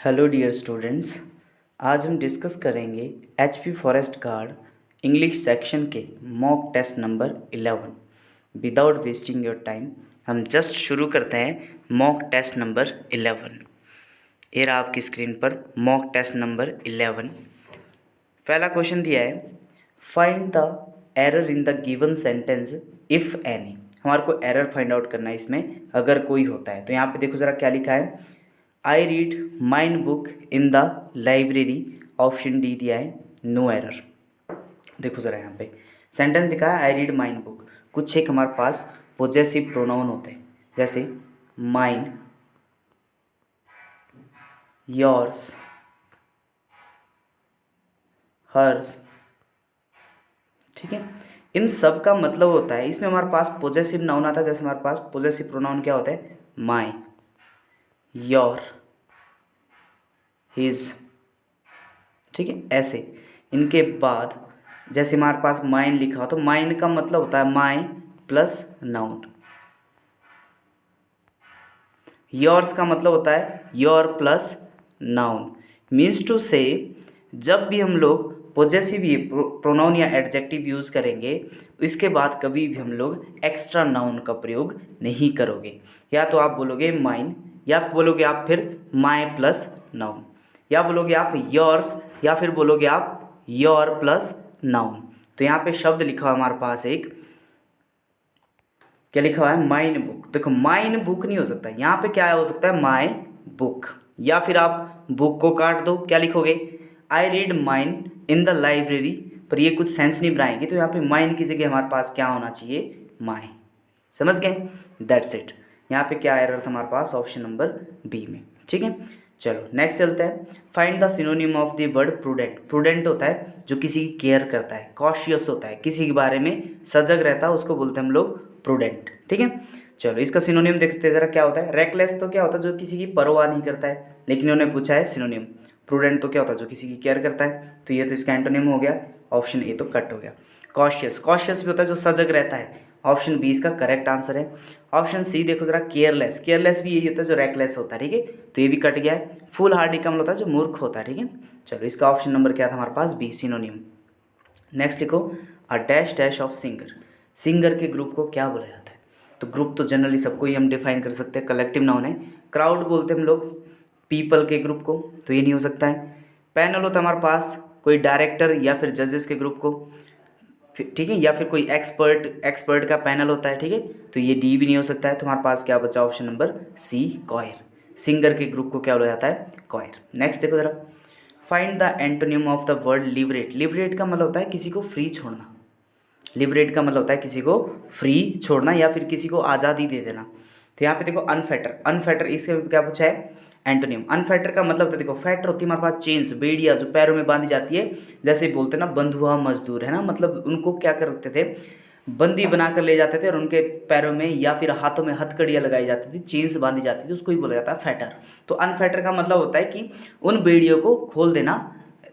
Hello dear students. आज हम discuss करेंगे HP forest guard English section के mock test number 11। Without wasting your time हम just शुरू करते हैं मॉक टेस्ट नंबर 11। ये रहा आपकी स्क्रीन पर मॉक टेस्ट नंबर 11। पहला क्वेश्चन दिया है, find the error in the given sentence if any. हमारे को एरर फाइंड आउट करना है इसमें, अगर कोई होता है। तो यहाँ पे देखो ज़रा क्या लिखा है, I read mine book in the library. Option D दिया है नो एरर। देखो ज़रा यहाँ पे सेंटेंस लिखा है आई रीड माइन बुक। कुछ एक हमारे पास पोजेसिव प्रोनाउन होते हैं, जैसे माइन, योर्स, हर्स। ठीक है, इन सब का मतलब होता है, इसमें हमारे पास पोजेसिव नाउन आता है। जैसे हमारे पास पोजेसिव प्रोनाउन क्या होता है, माई, योर, हिज। ठीक है, ऐसे इनके बाद जैसे हमारे पास माइन लिखा हो तो माइन का मतलब होता है माई प्लस नाउन। योर्स का मतलब होता है your plus noun. Means to say जब भी हम लोग पोजेसिव ये प्रोनाउन या एडजेक्टिव यूज़ करेंगे, इसके बाद कभी भी हम लोग एक्स्ट्रा नाउन का प्रयोग नहीं करोगे। या तो आप बोलोगे माइन, या बोलोगे आप फिर माई प्लस नाउन, या बोलोगे आप योर्स, या फिर बोलोगे आप योर प्लस नाउन। तो यहाँ पे शब्द लिखा हुआ हमारे पास एक, क्या लिखा हुआ है, माइन बुक। देखो माइन बुक नहीं हो सकता, यहाँ पे क्या हो सकता है, माई बुक। या फिर आप बुक को काट दो, क्या लिखोगे, I read mine in the library. पर ये कुछ सेंस नहीं बनाएगी, तो यहाँ पे माइन की जगह हमारे पास क्या होना चाहिए, माई। समझ गए, दैट्स इट। यहाँ पे क्या एरर था हमारे पास, ऑप्शन नंबर बी में। ठीक है, चलो नेक्स्ट चलते हैं। Find the synonym of the word prudent. Prudent होता है जो किसी की केयर करता है, कॉशियस होता है, किसी के बारे में सजग रहता है, उसको बोलते हैं हम लोग प्रूडेंट। ठीक है, चलो इसका सिनोनिम देखते हैं जरा क्या होता है। रेकलेस तो क्या होता है, जो किसी की परवाह नहीं करता है, लेकिन उन्होंने पूछा है सिनोनिम। प्रूडेंट तो क्या होता है, जो किसी की केयर करता है, तो ये तो इसका एंटोनिम हो गया, ऑप्शन ए तो कट हो गया। कॉशियस, कॉशियस भी होता है जो सजग रहता है, ऑप्शन बी इसका करेक्ट आंसर है। ऑप्शन सी देखो जरा, केयरलेस, केयरलेस भी यही होता है जो रेकलेस होता है। ठीक है, तो ये भी कट गया है। फुल हार्डी का मतलब होता है जो मूर्ख होता है। ठीक है, चलो इसका ऑप्शन नंबर क्या था हमारे पास, बी, सिनोनिम। नेक्स्ट लिखो, a dash dash of singer. Singer के ग्रुप को क्या बोला जाता है, तो ग्रुप तो जनरली सबको ही हम डिफाइन कर सकते हैं, कलेक्टिव नाउन है। क्राउड बोलते हैं हम लोग पीपल के ग्रुप को, तो ये नहीं हो सकता है। पैनल होता है हमारे पास कोई डायरेक्टर या फिर जजेस के ग्रुप को, ठीक है, या फिर कोई एक्सपर्ट का पैनल होता है। ठीक है, तो ये डी भी नहीं हो सकता है। तो हमारे पास क्या बचा, option number C, choir. Singer के ग्रुप को क्या बोला जाता है, कॉयर। नेक्स्ट देखो जरा, find the antonym of the word liberate. Liberate का मतलब होता है किसी को फ्री छोड़ना। लिबरेट का मतलब होता है किसी को फ्री छोड़ना या फिर किसी को आज़ादी दे देना। तो यहाँ पे देखो अनफेटर, अनफेटर इसके क्या पूछा है, एंटोनिम। अनफेटर का मतलब तो देखो, फेटर होती है हमारे पास चेन्स, बेड़िया जो पैरों में बांधी जाती है। जैसे बोलते हैं ना बंधुआ मजदूर, है ना, मतलब उनको क्या करते थे, बंदी बनाकर ले जाते थे और उनके पैरों में या फिर हाथों में हथकड़ियाँ लगाई जाती थी, चेन्स बांधी जाती थी, उसको ही बोला जाता है फेटर। तो अनफेटर का मतलब होता है कि उन बेड़ियों को खोल देना,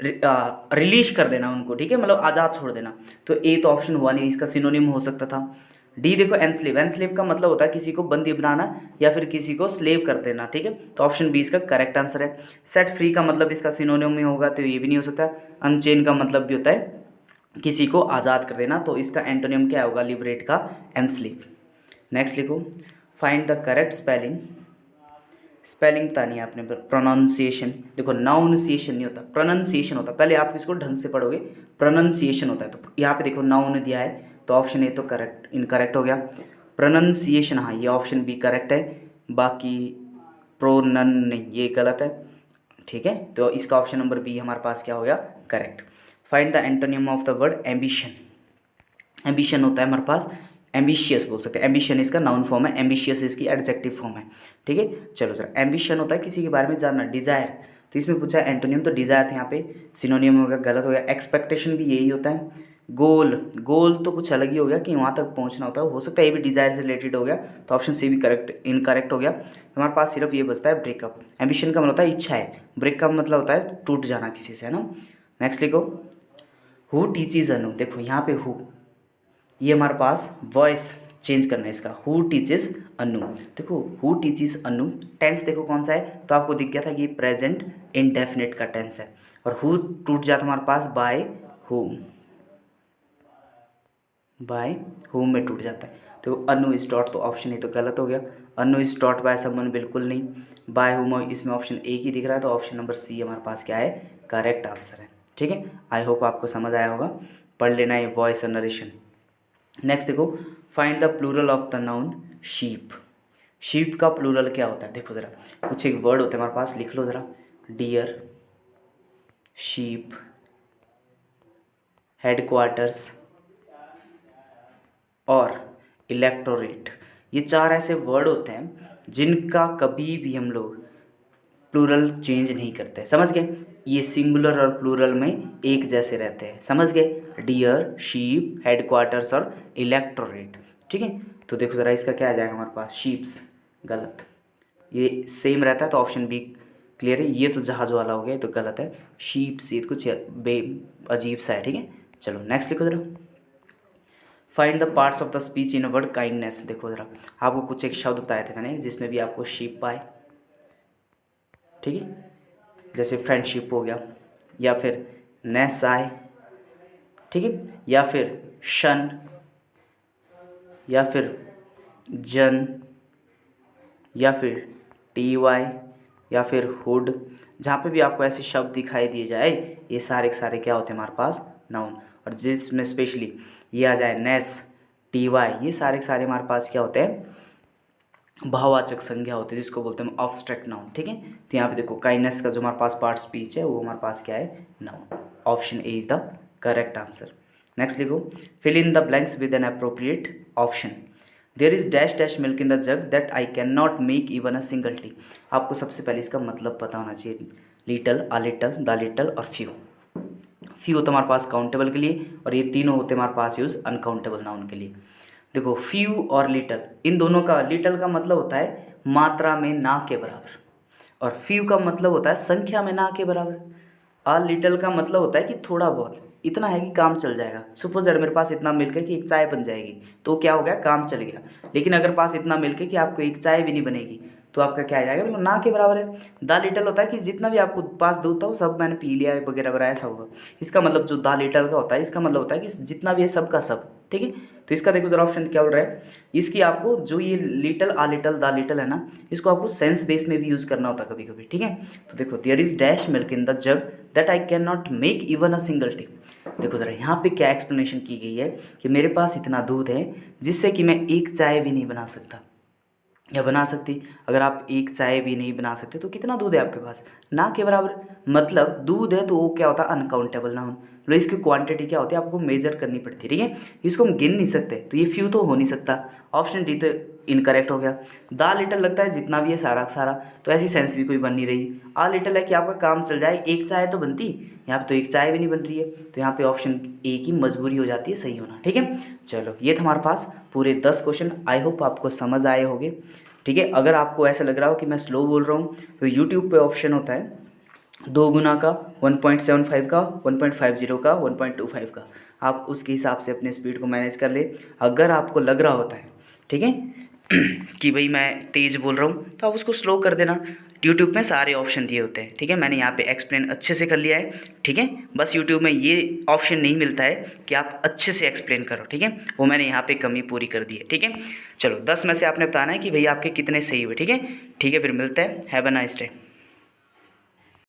रिलीज कर देना उनको। ठीक है, मतलब आज़ाद छोड़ देना। तो ए तो ऑप्शन हुआ नहीं, इसका सिनोनिम हो सकता था। डी देखो, एनस्लेव। एनस्लेव का मतलब होता है किसी को बंदी बनाना या फिर किसी को स्लेव कर देना। ठीक है, तो ऑप्शन बी इसका करेक्ट आंसर है। सेट फ्री का मतलब इसका सिनोनिम में होगा, तो ये भी नहीं हो सकता। अनचेन का मतलब भी होता है किसी को आज़ाद कर देना, तो इसका एंटोनिम क्या होगा, लिबरेट का एनस्लेव। नेक्स्ट लिखो, find the correct spelling. Spelling था नहीं आपने, प्रोनाउंसिएशन। देखो नाउंसिएशन नहीं होता, प्रोनाउंसिएशन होता। पहले आप इसको ढंग से पढ़ोगे, प्रोनाउंसिएशन होता है। तो यहाँ पे देखो नाउन दिया है, तो ऑप्शन ए तो करेक्ट, इनकरेक्ट हो गया। प्रोनाउंसिएशन, हाँ ये ऑप्शन बी करेक्ट है, बाकी प्रोनन नहीं, ये गलत है। ठीक है, तो इसका ऑप्शन नंबर बी हमारे पास क्या हो गया, correct. Find the antonym of the word ambition. Ambition होता है हमारे पास एम्बिशियस बोल सकते हैं, एम्बिशन इसका नाउन फॉर्म है, एम्बिशियस इसकी एडजेक्टिव फॉर्म है। ठीक है, चलो सर, एम्बिशन होता है किसी के बारे में जानना, डिजायर। तो इसमें पूछा है एंटोनियम, तो डिजायर था यहाँ पे, सिनोनियम हो गया, गलत हो गया। एक्सपेक्टेशन भी यही होता है। गोल, गोल तो कुछ अलग ही हो गया कि वहाँ तक पहुँचना होता है, हो सकता है ये भी डिजायर से रिलेटेड हो गया, तो ऑप्शन सी भी करेक्ट, इनकरेक्ट हो गया। हमारे पास सिर्फ ये बचता है ब्रेकअप। एम्बिशन का मतलब होता है इच्छा है, ब्रेकअप मतलब होता है टूट जाना किसी से, है ना। नेक्स्ट लिखो, हु टीचीज अनु। देखो यहाँ पे हु, ये हमारे पास वॉइस चेंज करना है इसका, हु टीचेस अनु। देखो हु टीचेस अनु, टेंस देखो कौन सा है, तो आपको दिख गया था कि ये प्रेजेंट इंडेफिनिट का टेंस है। और हु टूट जाता हमारे पास बाय हुम, बाय हुम में टूट जाता है। तो अनु इज टॉट, तो ऑप्शन ए तो गलत हो गया। अनु इज टॉट बाय समवन बिल्कुल नहीं, बाय हुम इसमें ऑप्शन ए की दिख रहा है, तो ऑप्शन नंबर सी हमारे पास क्या है, करेक्ट आंसर है। ठीक है, आई होप आपको समझ आया होगा, पढ़ लेना है वॉइस और नरेशन। नेक्स्ट देखो, find the plural of the noun sheep. Sheep का प्लूरल क्या होता है, देखो ज़रा, कुछ एक वर्ड होते हैं हमारे पास, लिख लो ज़रा, डियर, शीप, हेडक्वार्टर्स और इलेक्टोरेट। ये चार ऐसे वर्ड होते हैं जिनका कभी भी हम लोग प्लूरल चेंज नहीं करते, समझ गए। ये सिंगुलर और प्लूरल में एक जैसे रहते हैं, समझ गए, डियर, शीप, हेडक्वार्टर्स और इलेक्टोरेट। ठीक है, तो देखो ज़रा इसका क्या आ जाएगा हमारे पास, शीप्स, गलत, ये सेम रहता है तो ऑप्शन बी क्लियर है। ये तो जहाज वाला हो गया, तो गलत है, शीप्स ये कुछ बे अजीब सा है। ठीक है, चलो नेक्स्ट लिखो ज़रा, find the parts of the speech in word kindness. देखो ज़रा, आपको कुछ एक शब्द बताए थे मैंने जिसमें भी आपको शीप पाए, ठीक है, जैसे फ्रेंडशिप हो गया, या फिर नेस आए, ठीक है, या फिर शन, या फिर जन, या फिर टी वाई, या फिर हुड। जहाँ पे भी आपको ऐसे शब्द दिखाई दिए जाए, ये सारे के सारे क्या होते हैं हमारे पास, नाउन। और जिसमें स्पेशली ये आ जाए नेस, टी वाई, ये सारे के सारे हमारे पास क्या होते हैं, भाववाचक संज्ञा होती है, जिसको बोलते हैं ऑब्स्ट्रैक्ट नाउन। ठीक है, तो यहाँ पे देखो काइंडनेस का जो हमारे पास पार्ट स्पीच है वो हमारे पास क्या है, noun. Option A is the correct answer. Next लिखो, fill in the blanks with an appropriate option. There is dash dash milk in the jug that I can not make even a single tea. आपको सबसे पहले इसका मतलब पता होना चाहिए, little, a little, the little और फ्यू। फ्यू होता है हमारे पास काउंटेबल के लिए, और ये तीनों होते हैं हमारे पास यूज अनकाउंटेबल नाउन के लिए। देखो फ्यू और लिटल, इन दोनों का, लिटल का मतलब होता है मात्रा में ना के बराबर, और फ्यू का मतलब होता है संख्या में ना के बराबर। आ लिटल का मतलब होता है कि थोड़ा बहुत, इतना है कि काम चल जाएगा। सपोज दैट मेरे पास इतना मिल्क है कि एक चाय बन जाएगी, तो क्या हो गया, काम चल गया। लेकिन अगर पास इतना मिल्क है कि आपको एक चाय भी नहीं बनेगी, तो आपका क्या आ जाएगा, बिल्कुल ना के बराबर है। द लिटल होता है कि जितना भी आपको पास दूध था वो सब मैंने पी लिया वगैरह वगैरह, ऐसा होगा। इसका मतलब जो द लिटल का होता है, इसका मतलब होता है कि जितना भी है सब का सब। ठीक है, तो इसका देखो जरा ऑप्शन क्या बोल रहा है, इसकी आपको जो ये little, a little, the little है ना, इसको आपको सेंस बेस में भी यूज़ करना होता है कभी कभी। ठीक है, तो देखो there is dash milk in the jug that I can not make even a single tea. देखो ज़रा यहाँ पे क्या एक्सप्लेनेशन की गई है कि मेरे पास इतना दूध है जिससे कि मैं एक चाय भी नहीं बना सकता या बना सकती। अगर आप एक चाय भी नहीं बना सकते तो कितना दूध है आपके पास, ना के बराबर। मतलब दूध है तो वो क्या होता है, अनकाउंटेबल नाउन। मतलब इसकी क्वांटिटी क्या होती है, आपको मेजर करनी पड़ती है। ठीक है, इसको हम गिन नहीं सकते, तो ये फ्यू तो हो नहीं सकता। ऑप्शन डी तो इनकरेक्ट हो गया। द लिटल लगता है जितना भी है सारा का सारा, तो ऐसी सेंस भी कोई बन नहीं रही। आ लिटल है कि आपका काम चल जाए, एक चाय तो बनती, यहाँ पे तो एक चाय भी नहीं बन रही है, तो यहाँ पे ऑप्शन ए की मजबूरी हो जाती है सही होना। ठीक है, चलो ये था हमारे पास पूरे 10 क्वेश्चन। आई होप आपको समझ आए होंगे। ठीक है, अगर आपको ऐसा लग रहा हो कि मैं स्लो बोल रहा हूँ, तो यूट्यूब पे ऑप्शन होता है 2 गुना का, 1.75 का, 1.50 का, 1.25 का। आप उसके हिसाब से अपने स्पीड को मैनेज कर ले। अगर आपको लग रहा होता है, ठीक है, कि भाई मैं तेज़ बोल रहा हूँ, तो आप उसको स्लो कर देना। यूट्यूब में सारे ऑप्शन दिए होते हैं। ठीक है, मैंने यहाँ पे एक्सप्लेन अच्छे से कर लिया है। ठीक है, बस यूट्यूब में ये ऑप्शन नहीं मिलता है कि आप अच्छे से एक्सप्लेन करो। ठीक है, वो मैंने यहाँ पे कमी पूरी कर दी है। ठीक है, चलो 10 में से आपने बताना है कि भाई आपके कितने सही हुए। ठीक है, फिर मिलते हैं। Have a nice day.